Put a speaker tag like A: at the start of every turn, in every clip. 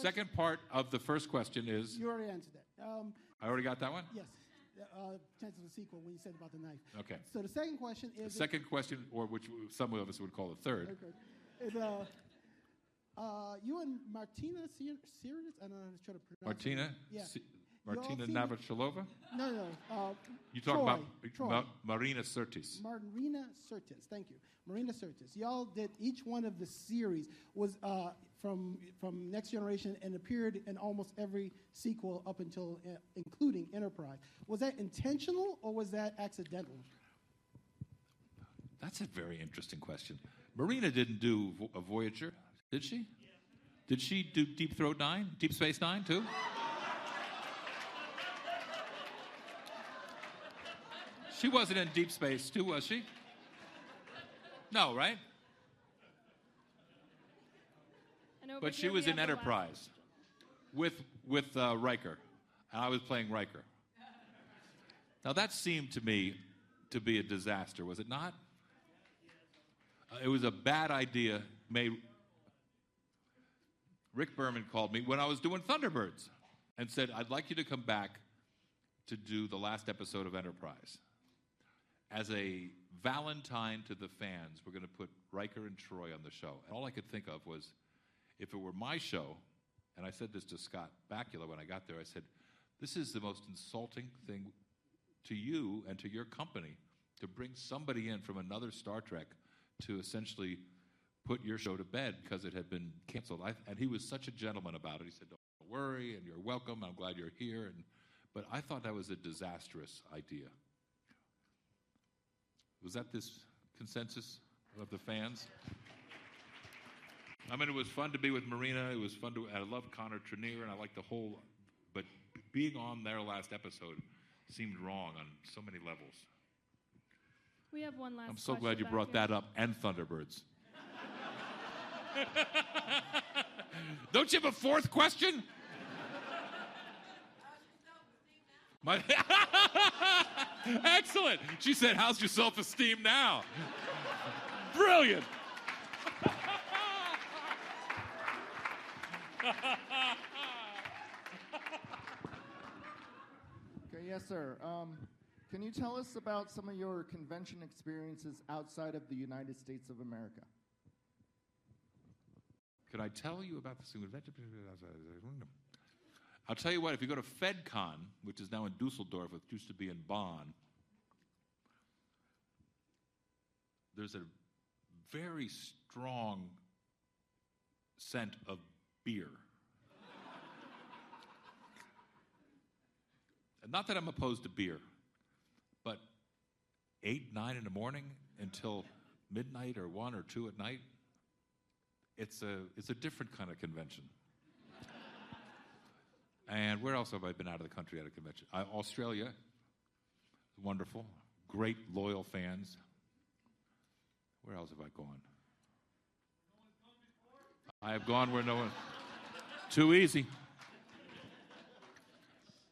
A: Second part of the first question is...
B: You already answered that.
A: I already got that one?
B: Yes. Chance of the sequel when you said about the knife.
A: Okay.
B: So the second question is...
A: The second question, or which some of us would call the third.
B: Okay. Is, you and Martina Sirius? I don't know how to try to pronounce
A: Martina?
B: it. Yeah.
A: Martina Navratilova?
B: No.
A: You talk
B: Troy.
A: about Marina Sirtis.
B: Marina Sirtis. Thank you. Marina Sirtis. Y'all did each one of the series was from Next Generation and appeared in almost every sequel up until including Enterprise. Was that intentional or was that accidental?
A: That's a very interesting question. Marina didn't do a Voyager, did she? Yeah. Did she do Deep Space Nine too? She wasn't in Deep Space too, was she? No, right? But she was in Enterprise with Riker, and I was playing Riker. Now that seemed to me to be a disaster, was it not? It was a bad idea. Rick Berman called me when I was doing Thunderbirds and said, I'd like you to come back to do the last episode of Enterprise. As a Valentine to the fans, we're going to put Riker and Troy on the show. And all I could think of was, if it were my show, and I said this to Scott Bakula when I got there, I said, this is the most insulting thing to you and to your company to bring somebody in from another Star Trek to essentially put your show to bed because it had been canceled. And he was such a gentleman about it. He said, don't worry, and you're welcome. I'm glad you're here. But I thought that was a disastrous idea. Was that this consensus of the fans? I mean, it was fun to be with Marina. It was fun I loved Connor Trenier, and I liked the whole, but being on their last episode seemed wrong on so many levels.
C: We have one last
A: I'm so glad you brought that up, and Thunderbirds. Don't you have a fourth question? Excellent. She said, how's your self-esteem now? Brilliant.
D: Okay, yes, sir. Can you tell us about some of your convention experiences outside of the United States of America?
A: Could I tell you about this convention? I'll tell you what, if you go to FedCon, which is now in Dusseldorf, it used to be in Bonn, there's a very strong scent of beer. And not that I'm opposed to beer, but 8, 9 in the morning until midnight or 1 or 2 at night, it's a different kind of convention. And where else have I been out of the country at a convention? Australia, wonderful, great loyal fans. Where else have I gone? I have gone where no one. Too easy.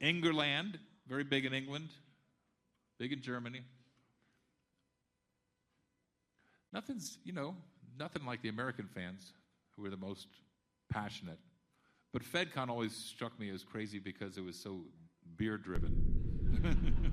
A: England, very big in England, big in Germany. Nothing like the American fans who are the most passionate. But FedCon always struck me as crazy because it was so beer-driven.